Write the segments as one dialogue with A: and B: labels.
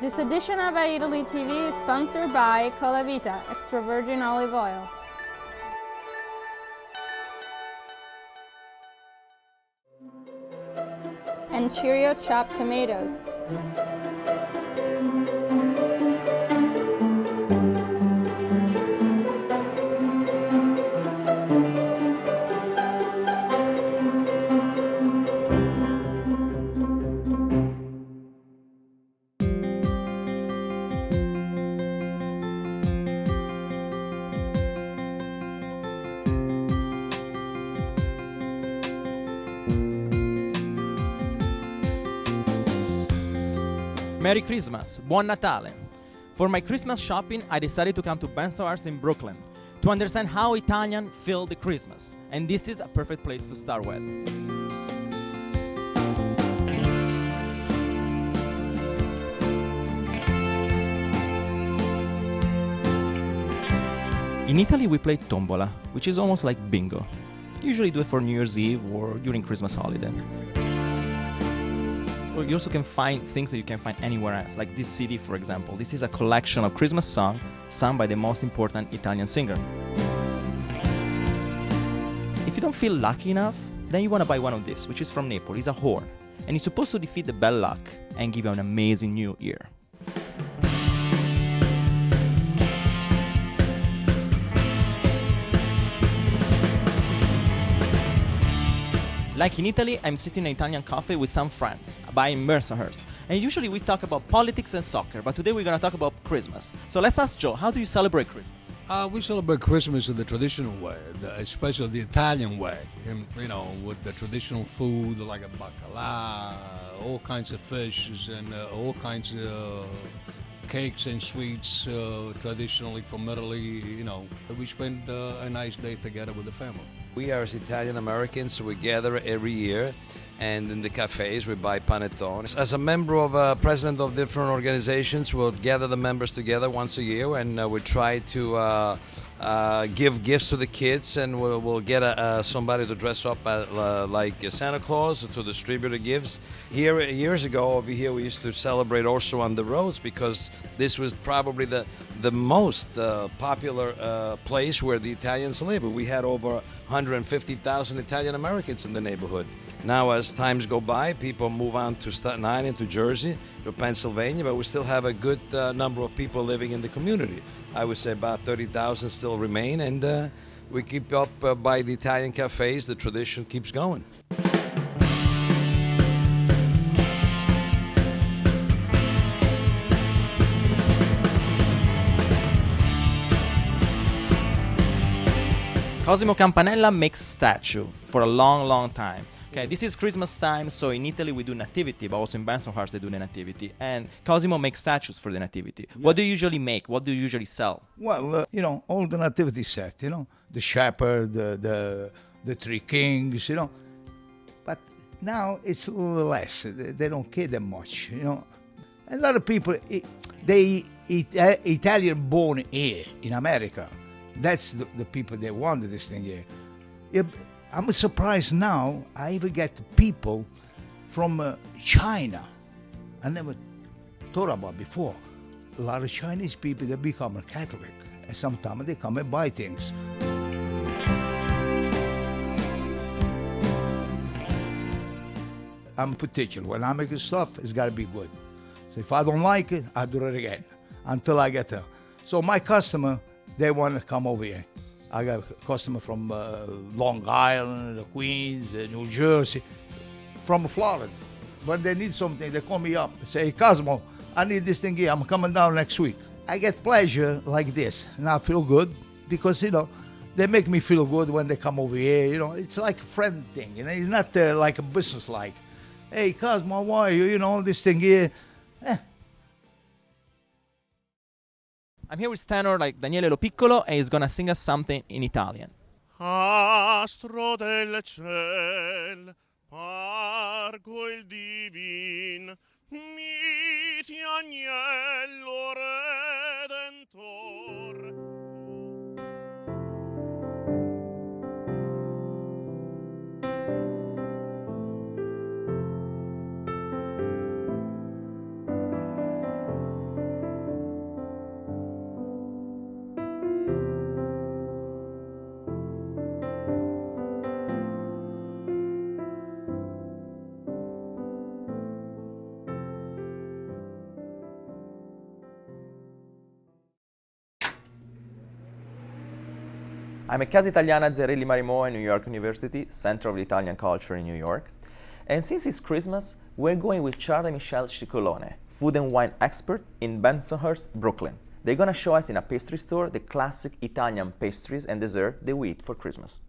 A: This edition of Italy TV is sponsored by Colavita extra virgin olive oil. And Cheerio chopped tomatoes.
B: Merry Christmas, Buon Natale! For my Christmas shopping, I decided to come to Bensonhurst in Brooklyn to understand how Italians feel the Christmas, and this is a perfect place to start with. In Italy, we play tombola, which is almost like bingo. Usually do it for New Year's Eve or during Christmas holiday. Or you also can find things that you can find anywhere else, like this CD, for example. This is a collection of Christmas songs sung by the most important Italian singer. If you don't feel lucky enough, then you want to buy one of these, which is from Naples. It's a horn, and it's supposed to defeat the bad luck and give you an amazing new year. Like in Italy, I'm sitting in an Italian cafe with some friends by Bensonhurst, and usually we talk about politics and soccer, but today we're going to talk about Christmas. So let's ask Joe, how do you celebrate Christmas?
C: We celebrate Christmas in the traditional way, especially the Italian way, with the traditional food like a bacala, all kinds of fishes, and all kinds of cakes and sweets, traditionally from Italy. We spend a nice day together with the family.
D: We are as Italian Americans, so we gather every year, and in the cafes we buy panettone. As a member of president of different organizations, we'll gather the members together once a year, and we try to give gifts to the kids, and we'll get somebody to dress up like Santa Claus to distribute the gifts. Here, years ago, over here, we used to celebrate also on the roads, because this was probably the most popular place where the Italians live. We had over 150,000 Italian Americans in the neighborhood. Now, as times go by, people move on to Staten Island, to Jersey, to Pennsylvania, but we still have a good number of people living in the community. I would say about 30,000 still remain, and we keep up by the Italian cafes. The tradition keeps going.
B: Cosimo Campanella makes statue for a long time. Okay, this is Christmas time, so in Italy we do Nativity, but also in Bensonhurst they do the Nativity. And Cosimo makes statues for the Nativity. Yeah. What do you usually make? What do you usually sell?
E: Well, all the Nativity set, the shepherd, the three kings, But now it's a little less. They don't care that much, A lot of people, Italian born here in America. That's the people that wanted this thing here. I'm surprised now I even get people from China. I never thought about before. A lot of Chinese people, they become a Catholic. And sometimes they come and buy things. I'm particular. When I make stuff, it's got to be good. So if I don't like it, I do it again until I get there. So my customer, they want to come over here. I got a customer from Long Island, Queens, New Jersey, from Florida. When they need something, they call me up and say, hey, Cosmo, I need this thing here. I'm coming down next week. I get pleasure like this, and I feel good because, they make me feel good when they come over here. It's like a friend thing. It's not like a business like, hey, Cosmo, how are you? This thing here.
B: I'm here with tenor like Daniele Lo Piccolo, and he's gonna sing us something in Italian.
F: Astro del ciel, pargo il divin, miti agnello redentor.
B: I'm a Casa Italiana Zerelli Marimo at New York University, Center of the Italian Culture in New York. And since it's Christmas, we're going with Charles and Michelle Cicolone, food and wine expert in Bensonhurst, Brooklyn. They're gonna show us in a pastry store the classic Italian pastries and dessert that we eat for Christmas.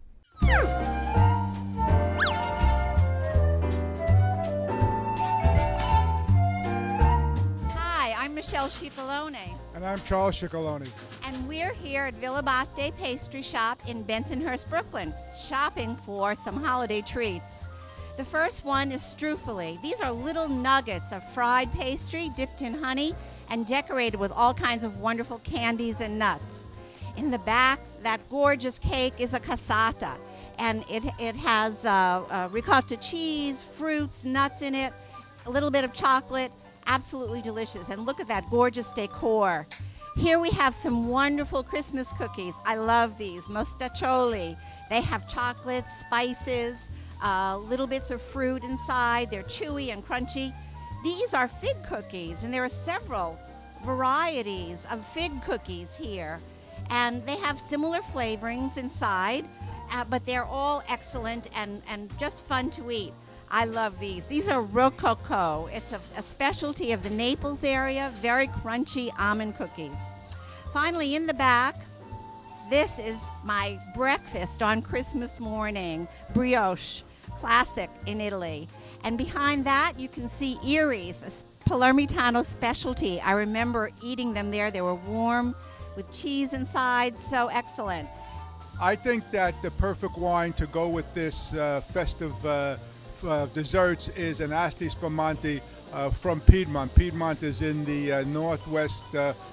G: Hi, I'm Michelle Cicolone,
H: And I'm Charles Cicolone.
G: and we're here at Villa Batte Pastry Shop in Bensonhurst, Brooklyn, shopping for some holiday treats. The first one is Strufoli. These are little nuggets of fried pastry dipped in honey and decorated with all kinds of wonderful candies and nuts. In the back, that gorgeous cake is a cassata, and it has ricotta cheese, fruits, nuts in it, a little bit of chocolate, absolutely delicious. And look at that gorgeous decor. Here we have some wonderful Christmas cookies. I love these, mostaccioli. They have chocolate, spices, little bits of fruit inside. They're chewy and crunchy. These are fig cookies, and there are several varieties of fig cookies here. And they have similar flavorings inside, but they're all excellent and just fun to eat. I love these. These are rococo. It's a specialty of the Naples area, very crunchy almond cookies. Finally, in the back, this is my breakfast on Christmas morning, brioche, classic in Italy. And behind that, you can see Erie's, a Palermitano specialty. I remember eating them there. They were warm with cheese inside, so excellent.
H: I think that the perfect wine to go with this festive desserts is an Asti Spumante from Piedmont. Piedmont is in the northwest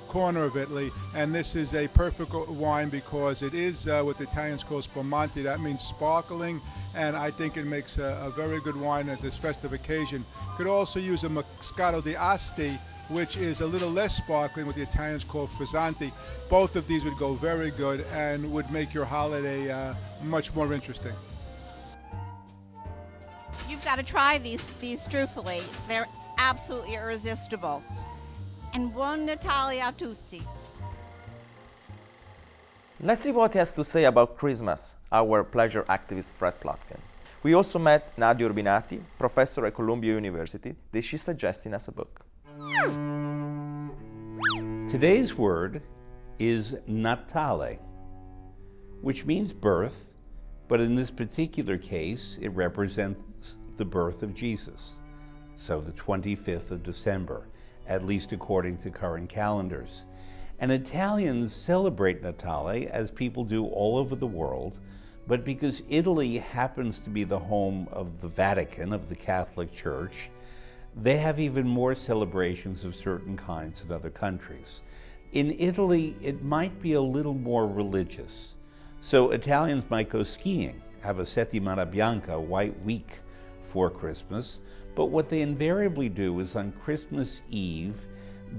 H: corner of Italy, and this is a perfect wine because it is what the Italians call Spumante. That means sparkling, and I think it makes a very good wine at this festive occasion. Could also use a Moscato di Asti, which is a little less sparkling, what the Italians call frizzante. Both of these would go very good and would make your holiday much more interesting.
G: You've got to try these strufoli. They're absolutely irresistible. And buon Natale a tutti.
B: Let's see what he has to say about Christmas, our pleasure activist Fred Plotkin. We also met Nadia Urbinati, professor at Columbia University, that she's suggesting us a book.
I: Today's word is Natale, which means birth, but in this particular case, it represents the birth of Jesus. So the 25th of December, at least according to current calendars. And Italians celebrate Natale, as people do all over the world, but because Italy happens to be the home of the Vatican, of the Catholic Church, they have even more celebrations of certain kinds in other countries. In Italy, it might be a little more religious. So Italians might go skiing, have a settimana bianca, white week, for Christmas. But what they invariably do is on Christmas Eve,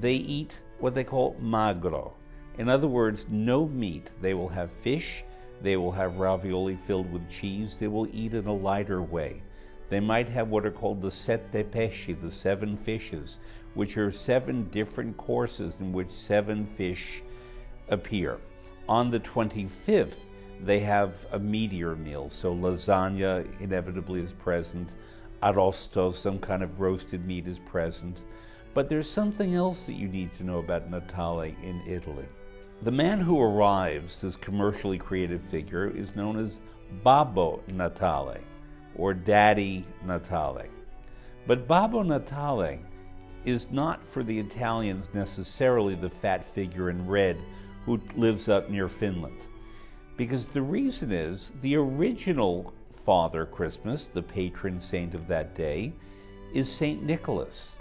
I: they eat what they call magro. In other words, no meat. They will have fish, they will have ravioli filled with cheese, they will eat in a lighter way. They might have what are called the sette pesci, the 7 fishes, which are 7 different courses in which 7 fish appear. On the 25th, they have a meatier meal, so lasagna inevitably is present, arrosto, some kind of roasted meat is present. But there's something else that you need to know about Natale in Italy. The man who arrives, this commercially created figure, is known as Babbo Natale, or Daddy Natale. But Babbo Natale is not for the Italians necessarily the fat figure in red who lives up near Finland. Because the reason is the original Father Christmas, the patron saint of that day, is St. Nicholas.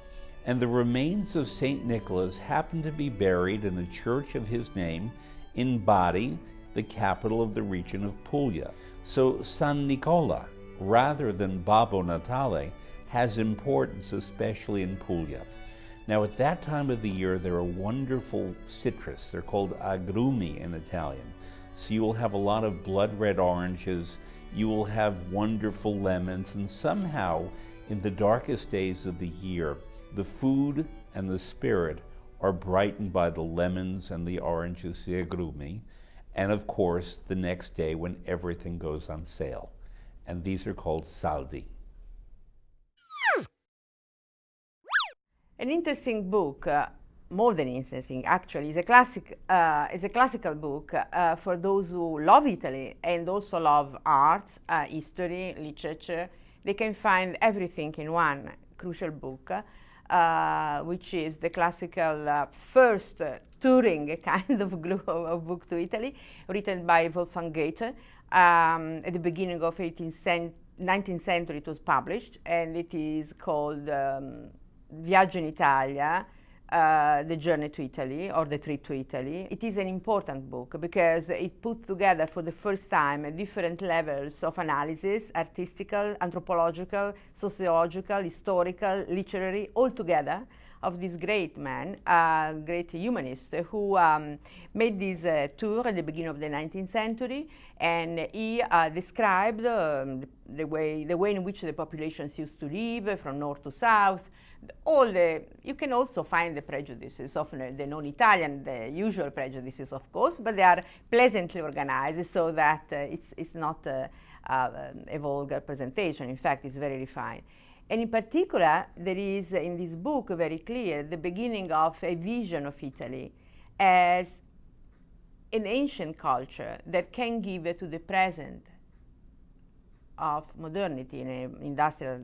I: And the remains of St. Nicholas happen to be buried in a church of his name in Bari, the capital of the region of Puglia. So San Nicola, rather than Babbo Natale, has importance, especially in Puglia. Now at that time of the year, there are wonderful citrus. They're called agrumi in Italian. So you will have a lot of blood red oranges, you will have wonderful lemons, and somehow in the darkest days of the year, the food and the spirit are brightened by the lemons and the oranges, the agrumi, and of course the next day when everything goes on sale. And these are called saldi.
J: An interesting book, more than interesting actually, is a classical book for those who love Italy and also love art, history, literature. They can find everything in one crucial book, which is the classical first touring kind of book to Italy, written by Wolfgang Goethe. At the beginning of 19th century it was published, and it is called Viaggio in Italia, The Journey to Italy, or The Trip to Italy. It is an important book because it puts together for the first time different levels of analysis, artistical, anthropological, sociological, historical, literary, all together, of this great man, great humanist, who made this tour at the beginning of the 19th century, and he described the way in which the populations used to live from north to south. You can also find the prejudices of the non-Italian, the usual prejudices, of course, but they are pleasantly organized so that it's not a vulgar presentation. In fact, it's very refined. And in particular, there is in this book very clear the beginning of a vision of Italy as an ancient culture that can give to the present of modernity in an industrial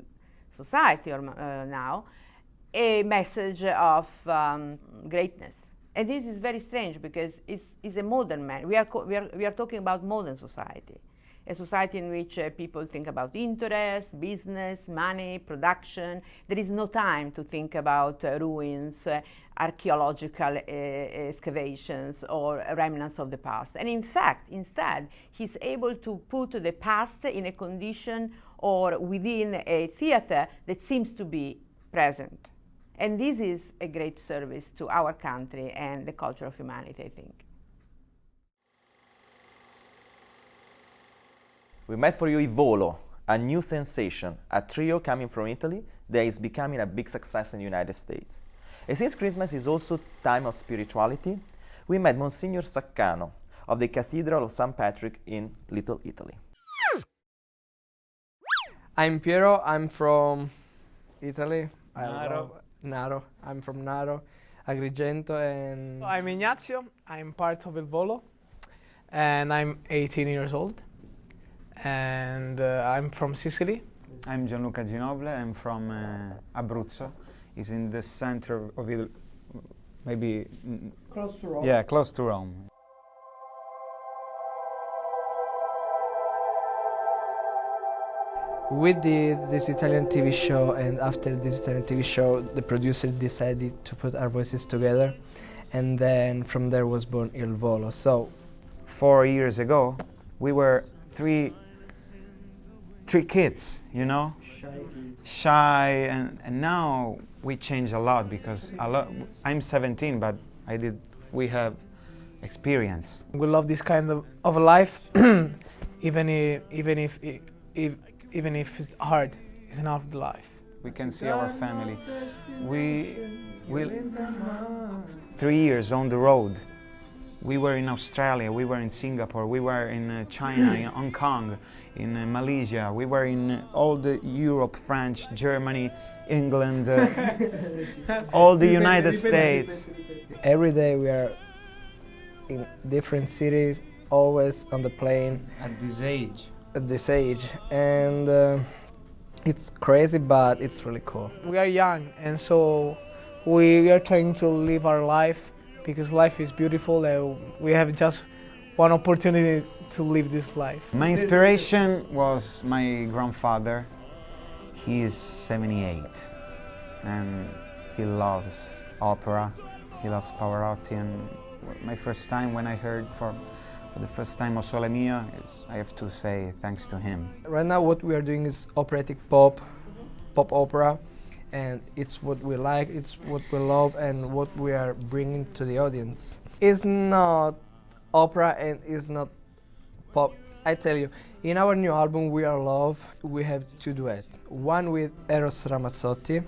J: society or now a message of greatness. And this is very strange because it's a modern man. We are talking about modern society. A society in which people think about interest, business, money, production. There is no time to think about ruins, archaeological excavations, or remnants of the past. And in fact, instead, he's able to put the past in a condition or within a theater that seems to be present. And this is a great service to our country and the culture of humanity, I think.
B: We met for you Il Volo, a new sensation, a trio coming from Italy that is becoming a big success in the United States. And since Christmas is also time of spirituality, we met Monsignor Saccano of the Cathedral of St. Patrick in Little Italy.
K: I'm Piero, I'm from Italy.
L: Naro.
K: I'm from Naro, Agrigento, and...
L: I'm Ignazio, I'm part of Il Volo, and I'm 18 years old, and I'm from Sicily.
M: I'm Gianluca Ginoble, I'm from Abruzzo. It's in the center of it, maybe...
L: Close to Rome.
M: Yeah, close to Rome.
K: We did this Italian TV show, and after this Italian TV show, the producer decided to put our voices together, and then from there was born Il Volo. So,
M: 4 years ago, we were three kids, you know, shy, and now we changed a lot because I'm 17, but we have experience.
L: We love this kind of life, even if it's hard, it's not the life.
M: We can see our family. We 3 years on the road. We were in Australia, we were in Singapore, we were in China, in Hong Kong, in Malaysia. We were in all the Europe, France, Germany, England, all the United States.
K: Every day we are in different cities, always on the plane.
M: At this age.
K: And it's crazy, but it's really cool.
L: We are young, and so we are trying to live our life because life is beautiful and we have just one opportunity to live this life.
M: My inspiration was my grandfather. He is 78 and he loves opera, he loves Pavarotti, and my first time when I heard for the first time O Sole Mio, I have to say thanks to him.
K: Right now what we are doing is operatic pop opera, and it's what we like, it's what we love, and what we are bringing to the audience. It's not opera and it's not pop. I tell you, in our new album We Are Love, we have 2 duets. One with Eros Ramazzotti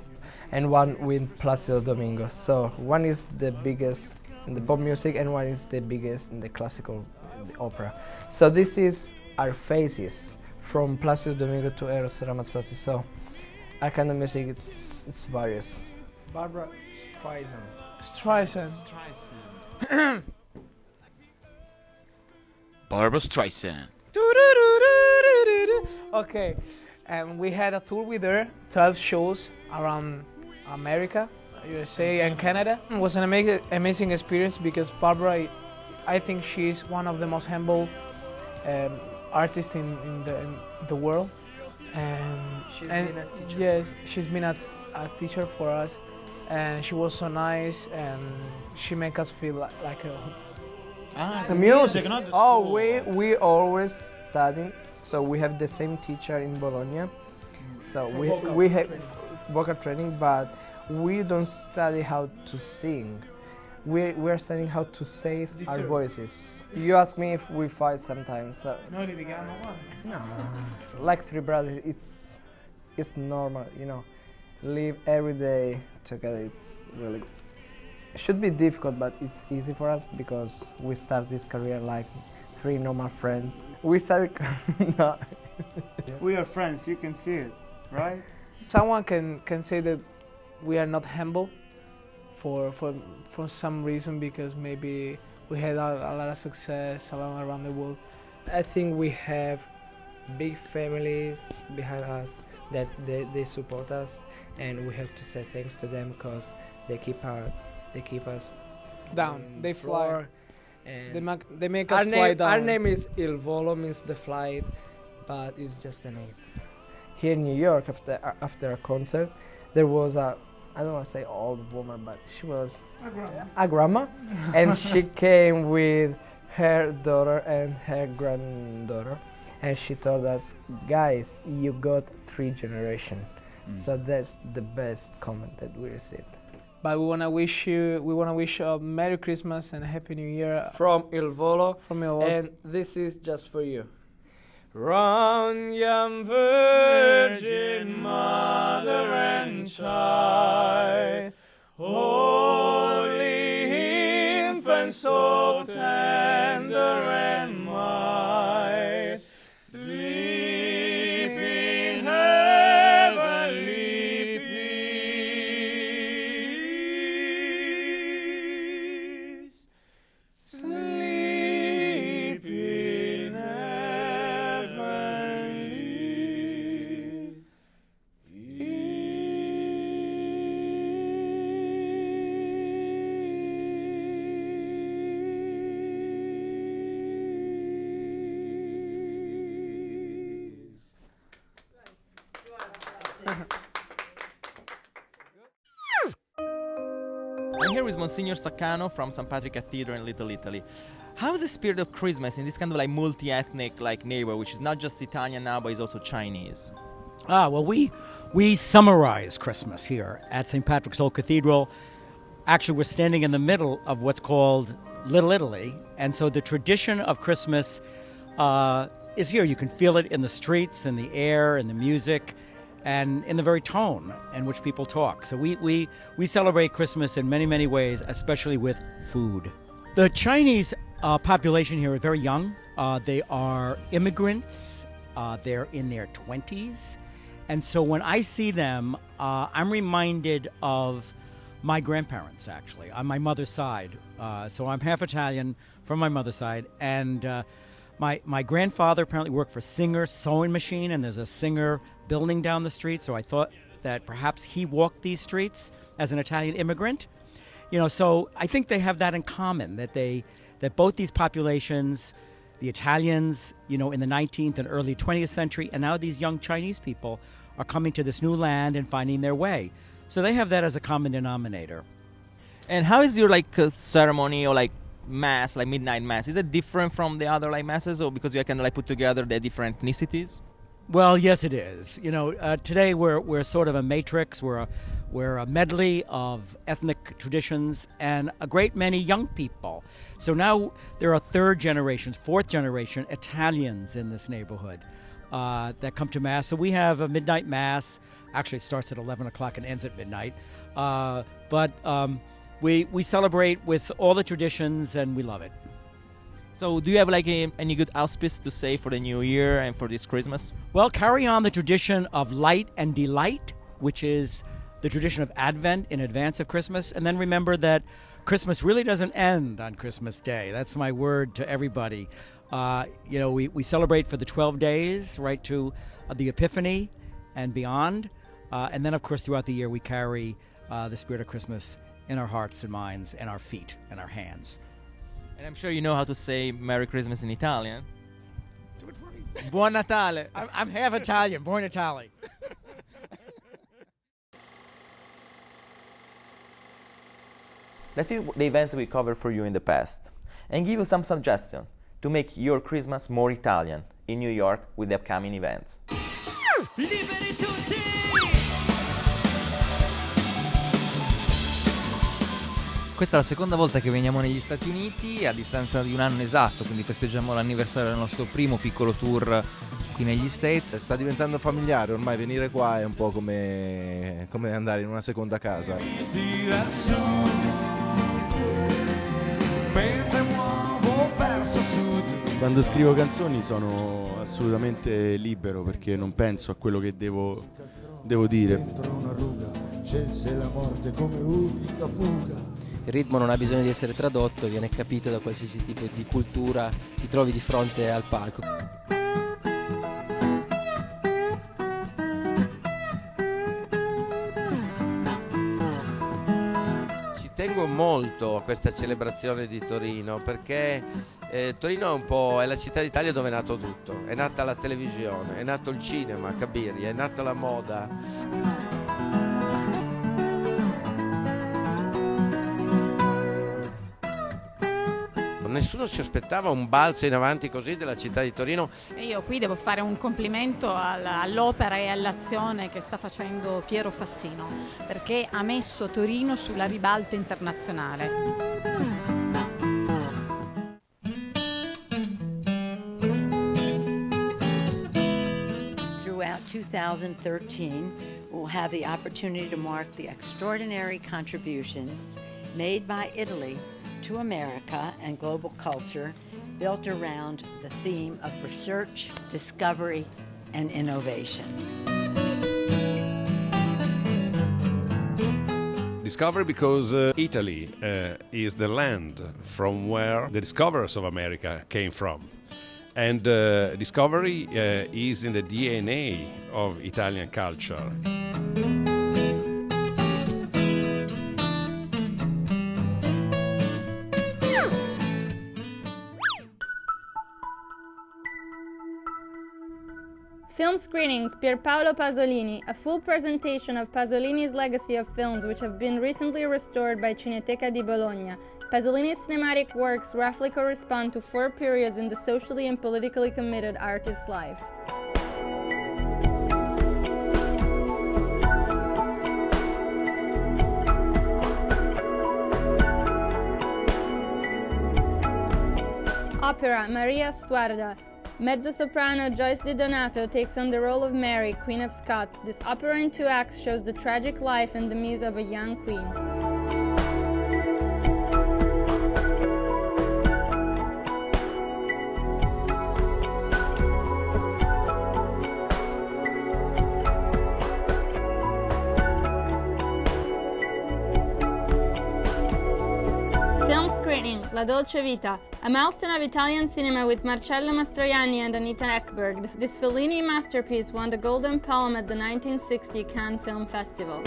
K: and one with Placido Domingo. So one is the biggest in the pop music and one is the biggest in the classical the opera. So this is our faces from Placido Domingo to Eros Ramazzotti. So our kind of music, it's various. Barbara
L: Streisand.
N: Barbara Streisand.
L: Okay, and we had a tour with her, 12 shows around America, USA, and Canada. It was an amazing experience because Barbara, I think she's one of the most humble artists in the world. And
K: been a teacher.
L: Yes, she's been a teacher for us, and she was so nice, and she made us feel like a
K: The music.
N: not the
K: Oh,
N: school.
K: we always study. So we have the same teacher in Bologna. So we have vocal training, but we don't study how to sing. We're studying how to save our voices. You ask me if we fight sometimes.
L: No,
K: No. Like three brothers, it's normal, Live every day together. It's really good. It should be difficult, but it's easy for us because we start this career like three normal friends. We started. No.
O: We are friends. You can see it, right?
L: Someone can say that we are not humble for some reason because maybe we had a lot of success around the world.
K: I think we have big families behind us that they support us, and we have to say thanks to them because they keep us
L: Down. They fly.
K: floor. And
L: They make us fly down.
K: Our name is Il Volo, means the flight, but it's just a name. Here in New York, after a concert, there was I don't want to say old woman, but she was a grandma, and she came with her daughter and her granddaughter, and she told us, guys, you got 3 generations. So that's the best comment that we received.
L: But we wanna wish a Merry Christmas and a Happy New Year
K: From Il Volo,
L: from your
K: and this is just for you. Run, young Virgin Mother and Child, Holy Infant, so tender and mild, sleep in heavenly peace. Sleep in heavenly peace.
B: I'm here with Monsignor Saccano from St. Patrick Cathedral in Little Italy. How is the spirit of Christmas in this kind of like multi-ethnic like neighborhood, which is not just Italian now, but is also Chinese?
P: Well, we summarize Christmas here at St. Patrick's Old Cathedral. Actually, we're standing in the middle of what's called Little Italy, and so the tradition of Christmas is here. You can feel it in the streets, in the air, in the music, and in the very tone in which people talk. So we celebrate Christmas in many, many ways, especially with food. The Chinese population here are very young. They are immigrants. They're in their 20s. And so when I see them, I'm reminded of my grandparents, actually, on my mother's side. So I'm half Italian from my mother's side. And my grandfather apparently worked for Singer Sewing Machine, and there's a Singer building down the street. So I thought that perhaps he walked these streets as an Italian immigrant. So I think they have that in common, that both these populations, the Italians, in the 19th and early 20th century, and now these young Chinese people are coming to this new land and finding their way. So they have that as a common denominator.
B: And how is your ceremony or mass, like midnight mass? Is it different from the other masses, or because you can put together the different ethnicities?
P: Well, yes, it is. Today we're sort of a matrix. We're a medley of ethnic traditions and a great many young people. So now there are third generation, fourth generation Italians in this neighborhood that come to Mass. So we have a midnight Mass. Actually, it starts at 11 o'clock and ends at midnight. But we celebrate with all the traditions, and we love it.
B: So do you have like any good auspice to say for the new year and for this Christmas?
P: Well, carry on the tradition of light and delight, which is the tradition of Advent in advance of Christmas. And then remember that Christmas really doesn't end on Christmas Day. That's my word to everybody. We celebrate for the 12 days, right to the Epiphany and beyond. And then, of course, throughout the year, we carry the spirit of Christmas in our hearts and minds and our feet and our hands.
B: And I'm sure you know how to say Merry Christmas in Italian.
P: Do it for me.
B: Buon Natale.
P: I'm half Italian, born Italian.
B: Let's see the events we covered for you in the past and give you some suggestions to make your Christmas more Italian in New York with the upcoming events.
N: Questa è la seconda volta che veniamo negli Stati Uniti a distanza di un anno esatto, quindi festeggiamo l'anniversario del nostro primo piccolo tour qui negli States.
Q: Sta diventando familiare, ormai venire qua è un po' come andare in una seconda casa.
R: Quando scrivo canzoni sono assolutamente libero perché non penso a quello che devo dire.
K: Il ritmo non ha bisogno di essere tradotto, viene capito da qualsiasi tipo di cultura ti trovi di fronte al palco.
S: Ci tengo molto a questa celebrazione di Torino perché Torino è la città d'Italia dove è nato tutto. È nata la televisione, è nato il cinema, Cabiri, è nata la moda. Nessuno si aspettava un balzo in avanti così della città di Torino.
T: Io qui devo fare un complimento all'opera e all'azione che sta facendo Piero Fassino, perché ha messo Torino sulla ribalta internazionale.
U: Throughout 2013, we'll have the opportunity to mark the extraordinary contributions made by Italy to America and global culture, built around the theme of research, discovery, and innovation.
V: Discovery because Italy is the land from where the discoverers of America came from. And discovery is in the DNA of Italian culture.
A: Film screenings, Pierpaolo Pasolini, a full presentation of Pasolini's legacy of films which have been recently restored by Cineteca di Bologna. Pasolini's cinematic works roughly correspond to 4 periods in the socially and politically committed artist's life. Opera, Maria Stuarda. Mezzo-soprano Joyce Di Donato takes on the role of Mary, Queen of Scots. This opera in 2 acts shows the tragic life and the muse of a young queen. Film screening, La Dolce Vita, a milestone of Italian cinema with Marcello Mastroianni and Anita Ekberg. This Fellini masterpiece won the Golden Palm at the 1960 Cannes Film Festival.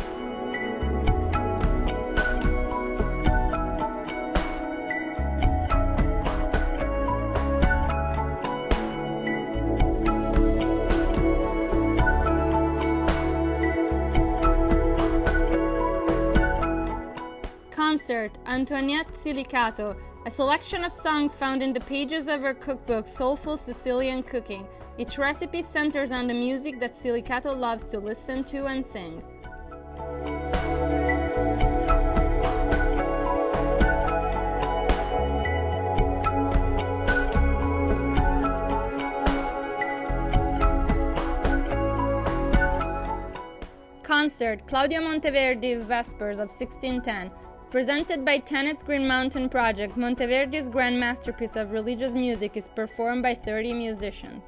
A: Concert, Antoniette Silicato, a selection of songs found in the pages of her cookbook, Soulful Sicilian Cooking. Each recipe centers on the music that Silicato loves to listen to and sing. Concert, Claudio Monteverdi's Vespers of 1610. Presented by Tenet's Green Mountain Project, Monteverdi's grand masterpiece of religious music is performed by 30 musicians.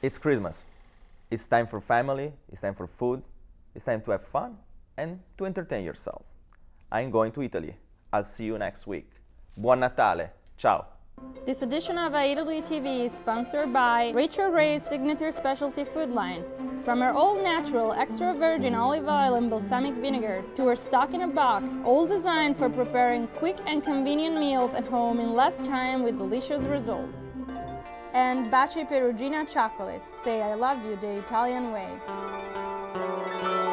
B: It's Christmas. It's time for family, it's time for food, it's time to have fun and to entertain yourself. I'm going to Italy. I'll see you next week. Buon Natale. Ciao.
A: This edition of Italy TV is sponsored by Rachel Ray's signature specialty food line. From her all-natural, extra virgin olive oil and balsamic vinegar to her stock-in-a-box, all designed for preparing quick and convenient meals at home in less time with delicious results. And Baci Perugina chocolates. Say I love you the Italian way.